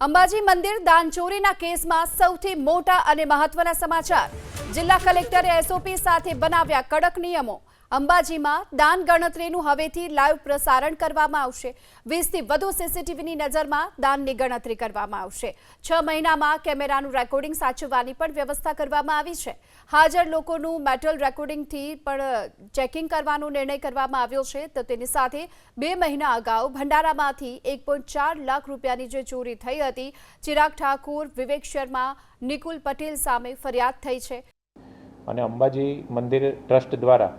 અંબાજી મંદિર દાનચોરીના કેસમાં સૌથી મોટા અને મહત્વના સમાચાર। જિલ્લા કલેક્ટરે એસઓપી સાથે બનાવ્યા કડક નિયમો। અંબાજીમાં દાન ગણતરીનું હવેથી લાઈવ પ્રસારણ કરવામાં આવશે। 20થી વધુ સીસીટીવીની નજરમાં દાનની ગણતરી કરવામાં આવશે। 6 મહિનામાં કેમેરાનું રેકોર્ડિંગ સાચવવાની પણ વ્યવસ્થા કરવામાં આવી છે। હાજર લોકોનું મેટલ રેકોર્ડિંગથી પણ ચેકિંગ કરવાનો નિર્ણય કરવામાં આવ્યો છે। તો તેની સાથે 2 મહિના અગાઉ ભંડારામાંથી 1.4 લાખ રૂપિયાની જે ચોરી થઈ હતી, ચિરાગ ઠાકુર, વિવેક શર્મા, નિકુલ પટેલ સામે ફરિયાદ થઈ છે। અને અંબાજી મંદિર ટ્રસ્ટ દ્વારા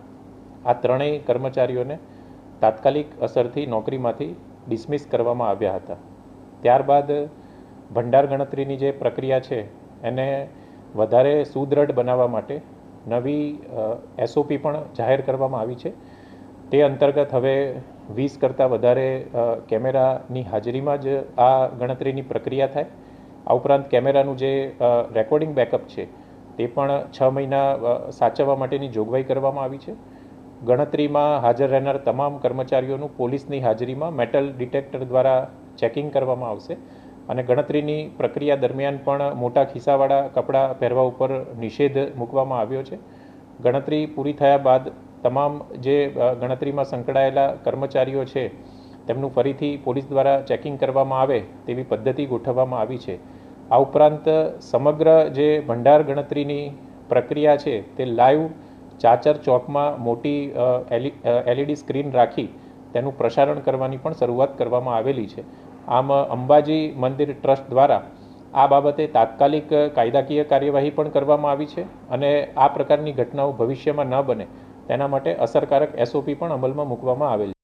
આ ત્રણેય કર્મચારીઓને તાત્કાલિક અસરથી નોકરીમાંથી ડિસમિસ કરવામાં આવ્યા હતા। ત્યારબાદ ભંડાર ગણતરીની જે પ્રક્રિયા છે એને વધારે સુદૃઢ બનાવવા માટે નવી એસઓપી પણ જાહેર કરવામાં આવી છે। તે અંતર્ગત હવે 20 કરતાં વધારે કેમેરાની હાજરીમાં જ આ ગણતરીની પ્રક્રિયા થાય। આ ઉપરાંત કેમેરાનું જે રેકોર્ડિંગ બેકઅપ છે તે પણ 6 મહિના સાચવવા માટેની જોગવાઈ કરવામાં આવી છે। ગણતરીમાં હાજર રહેનાર તમામ કર્મચારીઓનું પોલીસની હાજરીમાં મેટલ ડિટેક્ટર દ્વારા ચેકિંગ કરવામાં આવશે અને ગણતરીની પ્રક્રિયા દરમિયાન પણ મોટા ખિસ્સાવાળા કપડાં પહેરવા ઉપર નિષેધ મૂકવામાં આવ્યો છે। ગણતરી પૂરી થયા બાદ તમામ જે ગણતરીમાં સંકળાયેલા કર્મચારીઓ છે તેમનું ફરીથી પોલીસ દ્વારા ચેકિંગ કરવામાં આવે તેવી પદ્ધતિ ગોઠવવામાં આવી છે। આ ઉપરાંત સમગ્ર જે ભંડાર ગણતરીની પ્રક્રિયા છે તે લાઈવ ચાચર ચોકમાં મોટી એલઈડી સ્ક્રીન રાખી તેનું પ્રસારણ કરવાની પણ શરૂઆત કરવામાં આવેલી છે। આમ અંબાજી મંદિર ટ્રસ્ટ દ્વારા આ બાબતે તાત્કાલિક કાયદાકીય કાર્યવાહી પણ કરવામાં આવી છે અને આ પ્રકારની ઘટનાઓ ભવિષ્યમાં ન બને તેના માટે અસરકારક એસઓપી પણ અમલમાં મૂકવામાં આવેલ છે।